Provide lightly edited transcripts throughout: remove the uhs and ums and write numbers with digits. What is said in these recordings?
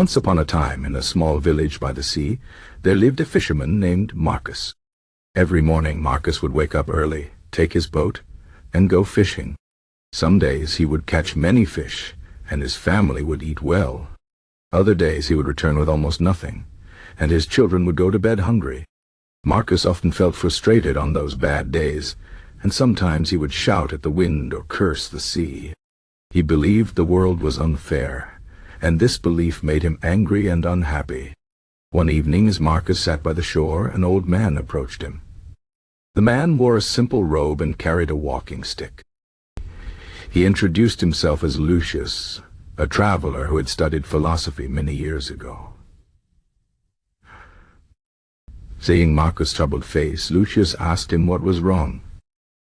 Once upon a time, in a small village by the sea, there lived a fisherman named Marcus. Every morning Marcus would wake up early, take his boat, and go fishing. Some days he would catch many fish, and his family would eat well. Other days he would return with almost nothing, and his children would go to bed hungry. Marcus often felt frustrated on those bad days, and sometimes he would shout at the wind or curse the sea. He believed the world was unfair, and this belief made him angry and unhappy. One evening, as Marcus sat by the shore, an old man approached him. The man wore a simple robe and carried a walking stick. He introduced himself as Lucius, a traveler who had studied philosophy many years ago. Seeing Marcus' troubled face, Lucius asked him what was wrong.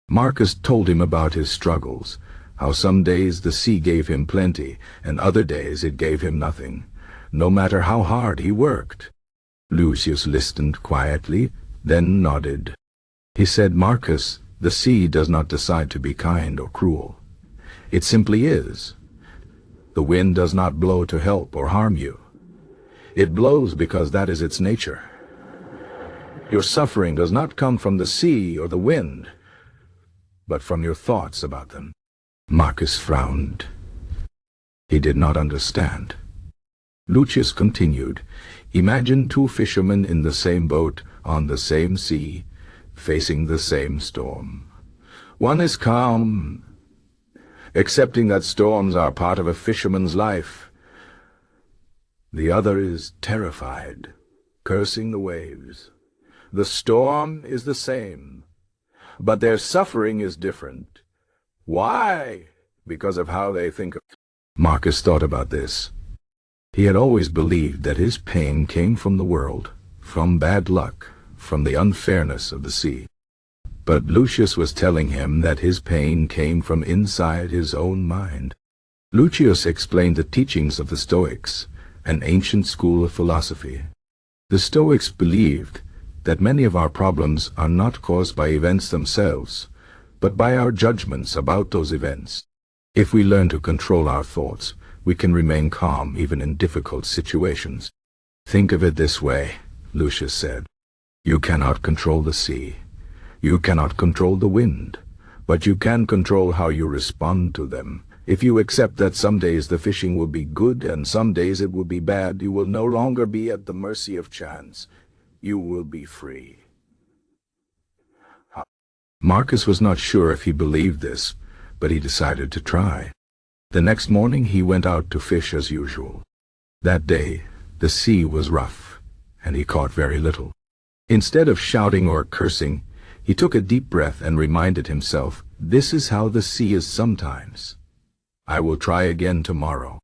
Marcus told him about his struggles, how some days the sea gave him plenty, and other days it gave him nothing, no matter how hard he worked. Lucius listened quietly, then nodded. He said, "Marcus, the sea does not decide to be kind or cruel. It simply is. The wind does not blow to help or harm you. It blows because that is its nature. Your suffering does not come from the sea or the wind, but from your thoughts about them." Marcus frowned. He did not understand. Lucius continued, "Imagine two fishermen in the same boat, on the same sea, facing the same storm. One is calm, accepting that storms are part of a fisherman's life. The other is terrified, cursing the waves. The storm is the same, but their suffering is different. Why? Because of how they think of it." Marcus thought about this. He had always believed that his pain came from the world, from bad luck, from the unfairness of the sea. But Lucius was telling him that his pain came from inside his own mind. Lucius explained the teachings of the Stoics, an ancient school of philosophy. The Stoics believed that many of our problems are not caused by events themselves, but by our judgments about those events. If we learn to control our thoughts, we can remain calm even in difficult situations. "Think of it this way," Lucius said. "You cannot control the sea. You cannot control the wind, but you can control how you respond to them. If you accept that some days the fishing will be good and some days it will be bad, you will no longer be at the mercy of chance. You will be free." Marcus was not sure if he believed this, but he decided to try. The next morning he went out to fish as usual. That day the sea was rough, and he caught very little. Instead of shouting or cursing, he took a deep breath and reminded himself, "This is how the sea is sometimes. I will try again tomorrow."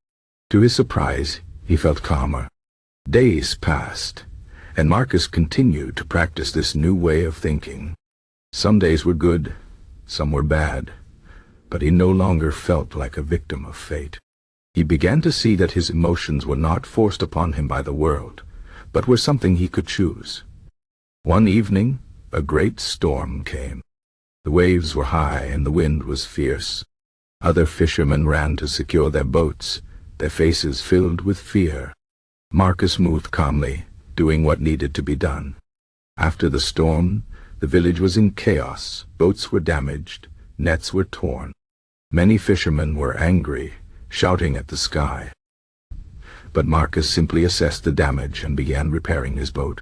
To his surprise, he felt calmer. Days passed, and Marcus continued to practice this new way of thinking. Some days were good, some were bad, but he no longer felt like a victim of fate. He began to see that his emotions were not forced upon him by the world, but were something he could choose. One evening, a great storm came. The waves were high and the wind was fierce. Other fishermen ran to secure their boats, their faces filled with fear. Marcus moved calmly, doing what needed to be done. After the storm, the village was in chaos. Boats were damaged, nets were torn. Many fishermen were angry, shouting at the sky. But Marcus simply assessed the damage and began repairing his boat.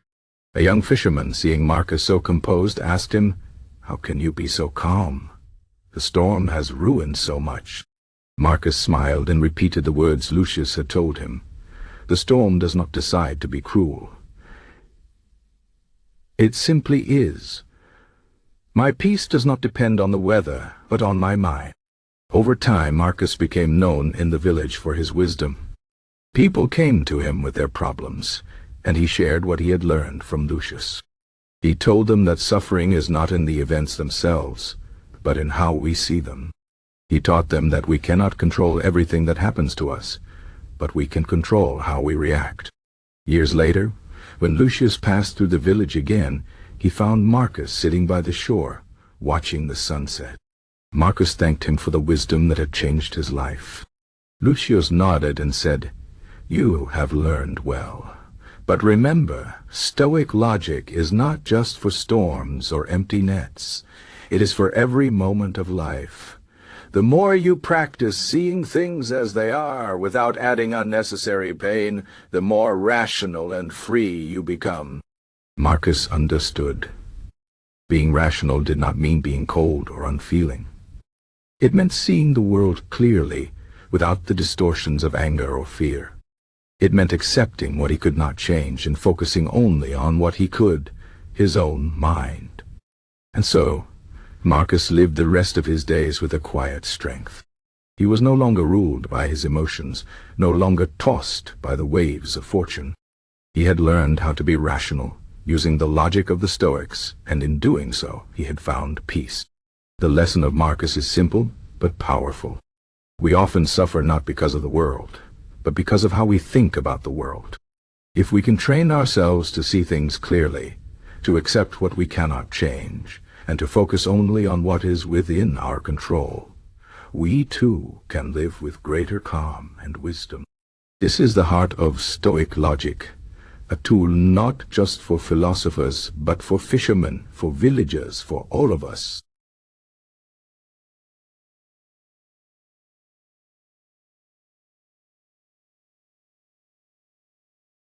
A young fisherman, seeing Marcus so composed, asked him, "How can you be so calm? The storm has ruined so much." Marcus smiled and repeated the words Lucius had told him. "The storm does not decide to be cruel. It simply is. My peace does not depend on the weather, but on my mind." Over time, Marcus became known in the village for his wisdom. People came to him with their problems, and he shared what he had learned from Lucius. He told them that suffering is not in the events themselves, but in how we see them. He taught them that we cannot control everything that happens to us, but we can control how we react. Years later, when Lucius passed through the village again, he found Marcus sitting by the shore, watching the sunset. Marcus thanked him for the wisdom that had changed his life. Lucius nodded and said, You have learned well. But remember, Stoic logic is not just for storms or empty nets. It is for every moment of life. The more you practice seeing things as they are without adding unnecessary pain, the more rational and free you become. Marcus understood. Being rational did not mean being cold or unfeeling. It meant seeing the world clearly, without the distortions of anger or fear. It meant accepting what he could not change and focusing only on what he could, his own mind. And so, Marcus lived the rest of his days with a quiet strength. He was no longer ruled by his emotions, no longer tossed by the waves of fortune. He had learned how to be rational, using the logic of the Stoics, and in doing so, he had found peace. The lesson of Marcus is simple, but powerful. We often suffer not because of the world, but because of how we think about the world. If we can train ourselves to see things clearly, to accept what we cannot change, and to focus only on what is within our control, we too can live with greater calm and wisdom. This is the heart of Stoic logic, a tool not just for philosophers, but for fishermen, for villagers, for all of us.